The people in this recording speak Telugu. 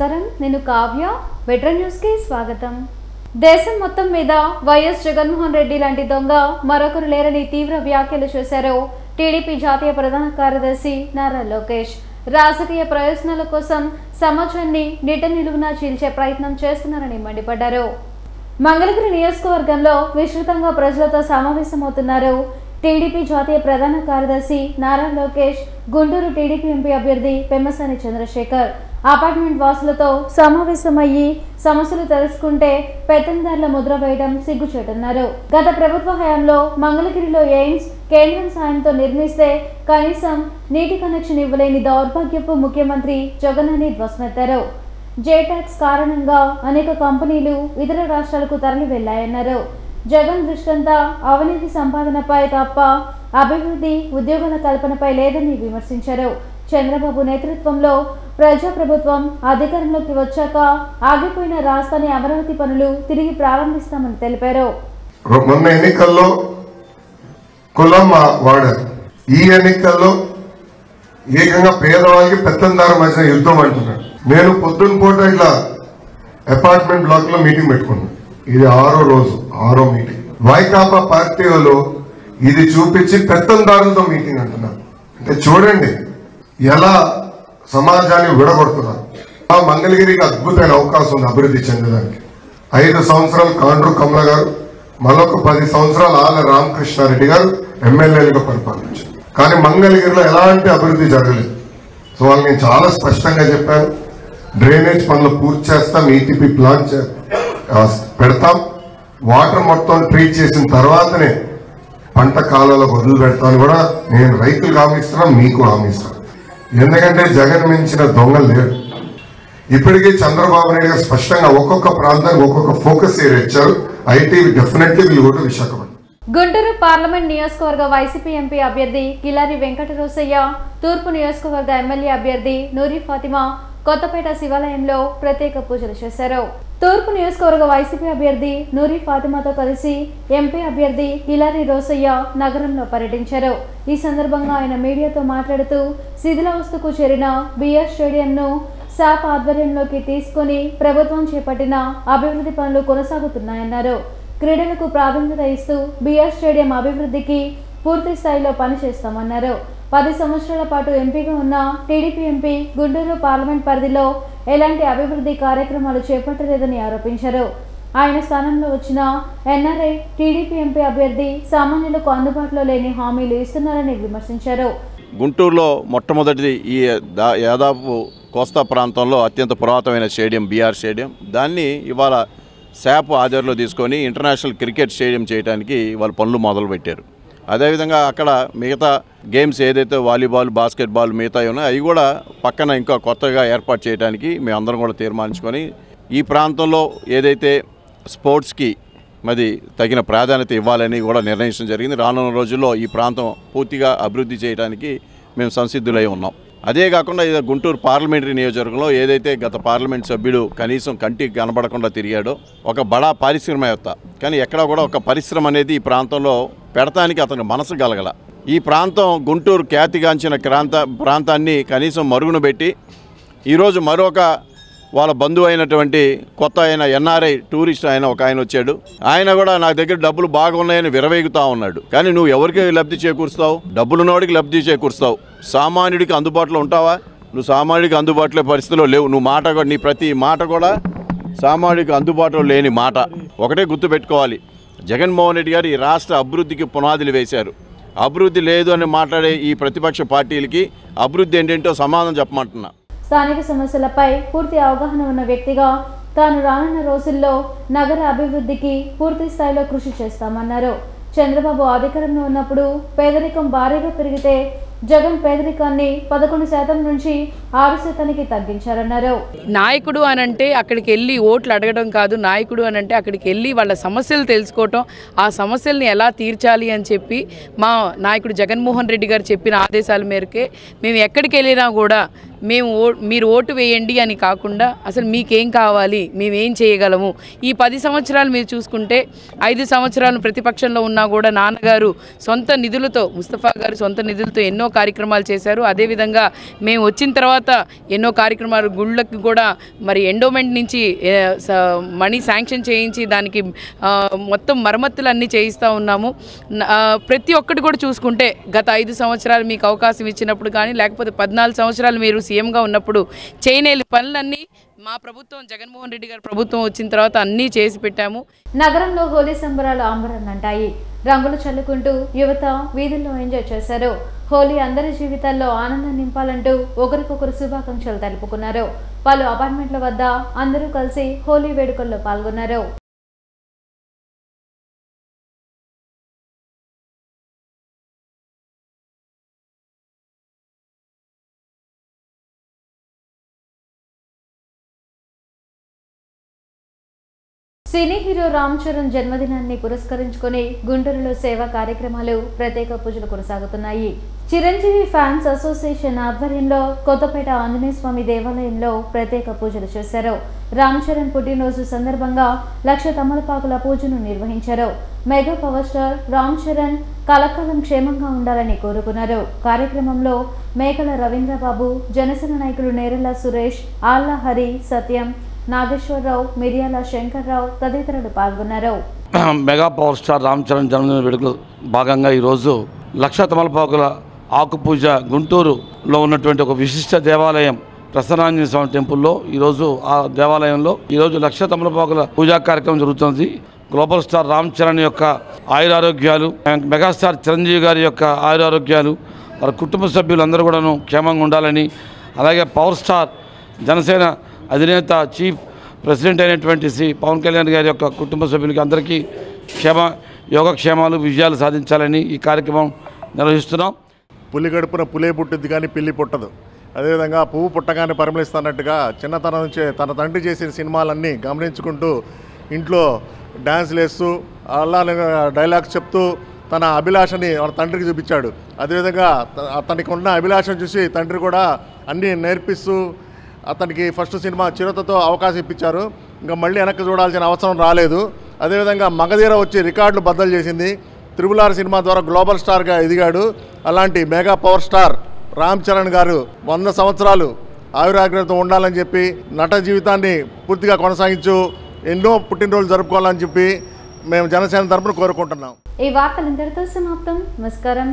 నమస్కారం, నేను కావ్య. వెట్రన్ న్యూస్ కి స్వాగతం. దేశం మొత్తం మీద వైఎస్ జగన్మోహన్ రెడ్డి లాంటి దొంగ మరొకరు లేరని తీవ్ర వ్యాఖ్యలు చేశారు టీడీపీ జాతీయ ప్రధాన కార్యదర్శి నారా లోకేష్. రాజకీయ ప్రయోజనాల కోసం సమాజాన్ని నిట నిలువునా చీల్చే ప్రయత్నం చేస్తున్నారని మండిపడ్డారు. మంగళగిరి నియోజకవర్గంలో విస్తృతంగా ప్రజలతో సమావేశమవుతున్నారు టీడీపీ జాతీయ ప్రధాన కార్యదర్శి నారా లోకేష్. గుంటూరు టీడీపీ ఎంపీ అభ్యర్థి పెమ్మసాని చంద్రశేఖర్ అపార్ట్మెంట్ వాసులతో సమావేశమయ్యి సమస్యలు తెలుసుకుంటే పెత్తందారుల ముద్ర వేయడం సిగ్గుచేటన్నారు. గత ప్రభుత్వ హయాంలో మంగళగిరిలో ఎయిమ్స్ కేంద్రం సాయంతో నిర్మిస్తే కనీసం నీటి కనెక్షన్ ఇవ్వలేని దౌర్భాగ్యపు ముఖ్యమంత్రి జగన్ అని ధ్వసమెత్తారు. జేటాక్స్ కారణంగా అనేక కంపెనీలు ఇతర రాష్ట్రాలకు తరలి వెళ్లాయన్నారు. జగన్ దృష్టంతా అవినీతి సంపాదనపై తప్ప అభివృద్ధి, ఉద్యోగాల కల్పనపై లేదని విమర్శించారు. చంద్రబాబు నేతృత్వంలో ప్రజాప్రభుత్వం అధికారంలోకి వచ్చాక ఆగిపోయిన రాజధాని అమరావతి పనులు తిరిగి ప్రారంభిస్తామని తెలిపారు. మొన్న ఎన్నికల్లో కులం వాడారు. ఈ ఎన్నికల్లో ఏకంగా పేదవాళ్ళకి పెత్తందారు మధ్య యుద్ధం అంటున్నాడు. నేను పొద్దున్న పూట ఇట్లా అపార్ట్మెంట్ బ్లాక్ లో మీటింగ్ పెట్టుకున్నాను. ఇది 6వ రోజు, 6వ మీటింగ్. వైకాపా పార్టీ వాళ్ళు ఇది చూపించి పెత్తందారులతో మీటింగ్ అంటున్నారు. అంటే చూడండి ఎలా సమాజాన్ని విడగొడుతున్నారు. మంగళగిరికి అద్భుతమైన అవకాశం ఉంది అభివృద్ధి చెందడానికి. 5 సంవత్సరాలు కాండ్రు కమల గారు, మరొక 10 సంవత్సరాలు ఆల రామకృష్ణారెడ్డి గారు ఎమ్మెల్యేలుగా పరిపాలించారు. కానీ మంగళగిరిలో ఎలాంటి అభివృద్ధి జరగలేదు. సో వాళ్ళు నేను చాలా స్పష్టంగా చెప్పాను, డ్రైనేజ్ పనులు పూర్తి చేస్తాం, ఈటీపీ ప్లాంట్ పెడతాం, వాటర్ మొత్తం ట్రీట్ చేసిన తర్వాతనే పంట కాలాల్లో వదిలి పెడతాను కూడా నేను రైతులకు హామీ ఇస్తున్నాను, మీకు హామీ ఇస్తాను. ఎందుకంటే జగన్ మించిన దొంగలు లేరు. ఇప్పటికీ చంద్రబాబు నాయుడు గారు స్పష్టంగా ఒక్కొక్క ప్రాంతానికి ఒక్కొక్క ఫోకస్ ఏరియా ఇచ్చారు. ఐటీ డెఫినెట్లీ వీళ్ళు కూడా విశాఖపట్నం. గుంటూరు పార్లమెంట్ నియోజకవర్గ వైసీపీ ఎంపీ అభ్యర్థి కిలారి వెంకట రోసయ్య, తూర్పు నియోజకవర్గ ఎమ్మెల్యే అభ్యర్థి నూరి ఫాతిమా కొత్తపేట శివాలయంలో ప్రత్యేక పూజలు చేశారు. తూర్పు నియోజకవర్గ వైసీపీ అభ్యర్థి నూరి ఫాతిమాతో కలిసి ఎంపీ అభ్యర్థి కిలారి రోసయ్య నగరంలో పర్యటించారు. ఈ సందర్భంగా ఆయన మీడియాతో మాట్లాడుతూ శిథిలావస్థకు చేరిన బీఆర్ స్టేడియంను శాప్ ఆధ్వర్యంలోకి తీసుకుని ప్రభుత్వం చేపట్టిన అభివృద్ధి పనులు కొనసాగుతున్నాయన్నారు. క్రీడలకు ప్రాధాన్యత ఇస్తూ బీఆర్ స్టేడియం అభివృద్ధికి పూర్తి స్థాయిలో పనిచేస్తామన్నారు. 10 సంవత్సరాల పాటు ఎంపీగా ఉన్న టీడీపీ ఎంపీ గుంటూరు పార్లమెంట్ పరిధిలో ఎలాంటి అభివృద్ధి కార్యక్రమాలు చేపట్టలేదని ఆరోపించారు. ఆయన స్థానంలో వచ్చిన ఎన్ఆర్ఐ టీడీపీ ఎంపీ అభ్యర్థి సామాన్యులకు అందుబాటులో లేని హామీలు ఇస్తున్నారని విమర్శించారు. గుంటూరులో మొట్టమొదటిది ఈ యాదాపు కోస్తా ప్రాంతంలో అత్యంత పురాతనమైన స్టేడియం బీఆర్ స్టేడియం. దాన్ని ఇవాళ శాప్ ఆధ్వర్యంలో తీసుకొని ఇంటర్నేషనల్ క్రికెట్ స్టేడియం చేయడానికి వాళ్ళు పనులు మొదలుపెట్టారు. అదేవిధంగా అక్కడ మిగతా గేమ్స్ ఏదైతే వాలీబాల్, బాస్కెట్బాల్ మిగతా ఉన్నాయో అవి కూడా పక్కన ఇంకా కొత్తగా ఏర్పాటు చేయడానికి మేమందరం కూడా తీర్మానించుకొని ఈ ప్రాంతంలో ఏదైతే స్పోర్ట్స్కి మరి తగిన ప్రాధాన్యత ఇవ్వాలని కూడా నిర్ణయించడం జరిగింది. రానున్న రోజుల్లో ఈ ప్రాంతం పూర్తిగా అభివృద్ధి చేయడానికి మేము సంసిద్ధులై ఉన్నాం. అదే కాకుండా గుంటూరు పార్లమెంటరీ నియోజకవర్గంలో ఏదైతే గత పార్లమెంట్ సభ్యుడు కనీసం కంటికి కనబడకుండా తిరిగాడో ఒక బడా పారిశ్రామికవేత్త, కానీ ఎక్కడ కూడా ఒక పరిశ్రమ అనేది ఈ ప్రాంతంలో పెడతానికి అతనికి మనసు కలగల. ఈ ప్రాంతం గుంటూరు ఖ్యాతిగాంచిన ప్రాంతాన్ని కనీసం మరుగున పెట్టి ఈరోజు మరొక వాళ్ళ బంధువు అయినటువంటి కొత్త ఆయన ఎన్ఆర్ఐ టూరిస్ట్ ఒక ఆయన వచ్చాడు. ఆయన కూడా నా దగ్గర డబ్బులు బాగున్నాయని విరవేగుతూ ఉన్నాడు. కానీ నువ్వు ఎవరికి లబ్ధి చేకూరుస్తావు? డబ్బులున్నోడికి లబ్ధి చేకూరుస్తావు. సామాన్యుడికి అందుబాటులో ఉంటావా? నువ్వు సామాన్యుడికి అందుబాటులో పరిస్థితిలో లేవు. నువ్వు మాట కూడా, నీ ప్రతి మాట కూడా సామాన్యుడికి అందుబాటులో లేని మాట. ఒకటే గుర్తుపెట్టుకోవాలి, జగన్మోహన్ రెడ్డి గారు ఈ రాష్ట్ర అభివృద్ధికి పునాదులు వేశారు. అభివృద్ధి లేదు అని మాట్లాడే ఈ ప్రతిపక్ష పార్టీలకి అభివృద్ధి ఏంటంటో సమాధానం చెప్పమంటున్నా. స్థానిక సమస్యలపై పూర్తి అవగాహన ఉన్న వ్యక్తిగా తాను రానున్న రోజుల్లో నగర అభివృద్ధికి పూర్తి స్థాయిలో కృషి చేస్తామన్నారు. చంద్రబాబు అధికారంలో ఉన్నప్పుడు పేదరికం భారీగా పెరిగితే జగన్ పేదరికాన్ని 11% నుంచి 6%కి తగ్గించారన్నారు. నాయకుడు అనంటే అక్కడికి వెళ్ళి ఓట్లు అడగడం కాదు. నాయకుడు అనంటే అక్కడికి వెళ్ళి వాళ్ళ సమస్యలు తెలుసుకోవటం, ఆ సమస్యల్ని ఎలా తీర్చాలి అని చెప్పి మా నాయకుడు జగన్మోహన్ రెడ్డి గారు చెప్పిన ఆదేశాల మేరకే మేము ఎక్కడికి వెళ్ళినా కూడా మీరు ఓటు వేయండి అని కాకుండా అసలు మీకేం కావాలి, మేమేం చేయగలము. ఈ 10 సంవత్సరాలు మీరు చూసుకుంటే 5 సంవత్సరాలు ప్రతిపక్షంలో ఉన్నా కూడా నాన్నగారు సొంత నిధులతో, ముస్తఫా గారు సొంత నిధులతో ఎన్నో కార్యక్రమాలు చేశారు. అదేవిధంగా మేము వచ్చిన తర్వాత ఎన్నో కార్యక్రమాలు, గుళ్ళకి కూడా మరి ఎండోమెంట్ నుంచి మనీ శాంక్షన్ చేయించి దానికి మొత్తం మరమ్మతులన్నీ చేయిస్తూ ఉన్నాము. ప్రతి ఒక్కటి కూడా చూసుకుంటే గత 5 సంవత్సరాలు మీకు అవకాశం ఇచ్చినప్పుడు కానీ, లేకపోతే 14 సంవత్సరాలు మీరు సీఎంగా ఉన్నప్పుడు చేయలేని పనులన్నీ మా ప్రభుత్వం, జగన్మోహన్ రెడ్డి గారి ప్రభుత్వం వచ్చిన తర్వాత అన్నీ చేసి పెట్టాము. నగరంలో హోలీ సంబరాలు అంబరాన్నంటాయి. రంగులు చల్లుకుంటూ యువత వీధుల్లో ఎంజాయ్ చేశారు. హోలీ అందరి జీవితాల్లో ఆనందం నింపాలంటూ ఒకరికొకరు శుభాకాంక్షలు తెలుపుకున్నారు. పలు అపార్ట్మెంట్ల వద్ద అందరూ కలిసి హోలీ వేడుకల్లో పాల్గొన్నారు. సినీ హీరో రామ్ చరణ్ జన్మదినాన్ని పురస్కరించుకుని గుంటూరులో సేవా కార్యక్రమాలు, ప్రత్యేక పూజలు కొనసాగుతున్నాయి. చిరంజీవి ఫ్యాన్స్ అసోసియేషన్ ఆధ్వర్యంలో కొత్తపేట ఆంజనేయ స్వామి దేవాలయంలో ప్రత్యేక పూజలు చేశారు. రామ్ చరణ్ పుట్టినరోజు సందర్భంగా 1,00,000 తమలపాకుల పూజను నిర్వహించారు. Mega power star Ram Charan కలకాలం క్షేమంగా ఉండాలని కోరుకున్నారు. కార్యక్రమంలో మేకల రవీంద్రబాబు, జనసేన నాయకులు నేరెల సురేష్, ఆళ్ల హరి, సత్యం, నాగేశ్వరరావు, మిర్యాల శంకర్రావు తదితరులు పాల్గొన్నారు. Mega power star Ram Charan జన్మదిన వేడుకలో భాగంగా ఈరోజు 1,00,000 తమలపాకుల ఆకు పూజ గుంటూరులో ఉన్నటువంటి ఒక విశిష్ట దేవాలయం ప్రసన్నాంజనేయ స్వామి టెంపుల్లో ఈరోజు ఆ దేవాలయంలో ఈరోజు 1,00,000 తమలపాకుల పూజా కార్యక్రమం జరుగుతుంది. గ్లోబల్ స్టార్ రామ్ చరణ్ యొక్క ఆయురారోగ్యాలు, మెగాస్టార్ చిరంజీవి గారి యొక్క ఆయురారోగ్యాలు, వారి కుటుంబ సభ్యులందరూ కూడాను క్షేమంగా ఉండాలని, అలాగే పవర్ స్టార్ జనసేన అధినేత చీఫ్ ప్రెసిడెంట్ అయినటువంటి శ్రీ పవన్ కళ్యాణ్ గారి యొక్క కుటుంబ సభ్యులకి అందరికీ యోగక్షేమాలు, విజయాలు సాధించాలని ఈ కార్యక్రమం నిర్వహిస్తున్నాం. పులి గడుపున పులే పుట్టిద్ది కానీ పిల్లి పుట్టదు. అదేవిధంగా పువ్వు పుట్టగానే పరిమళిస్తున్నట్టుగా చిన్నతనం నుంచే తన తండ్రి చేసిన సినిమాలన్నీ గమనించుకుంటూ ఇంట్లో డ్యాన్స్లు వేస్తూ అలానే డైలాగ్స్ చెప్తూ తన అభిలాషని వాళ్ళ తండ్రికి చూపించాడు. అదేవిధంగా అతనికి ఉన్న అభిలాషను చూసి తండ్రి కూడా అన్నీ నేర్పిస్తూ అతనికి ఫస్ట్ సినిమా చిరుతతో అవకాశం ఇప్పించారు. ఇంకా మళ్ళీ వెనక్కి చూడాల్సిన అవసరం రాలేదు. అదేవిధంగా మగధీర వచ్చి రికార్డులు బద్దలు చేసింది. RRR సినిమా ద్వారా గ్లోబల్ స్టార్గా ఎదిగాడు. అలాంటి mega power star Ram Charan గారు 100 సంవత్సరాలు ఆయురాగ్రహంతో ఉండాలని చెప్పి, నట జీవితాన్ని పూర్తిగా కొనసాగించు, ఎన్నో పుట్టినరోజులు జరుపుకోవాలని చెప్పి మేము జనసేన తరపున కోరుకుంటున్నాం. ఈ వార్తలు ఇంతటితో సమాప్తం. నమస్కారం.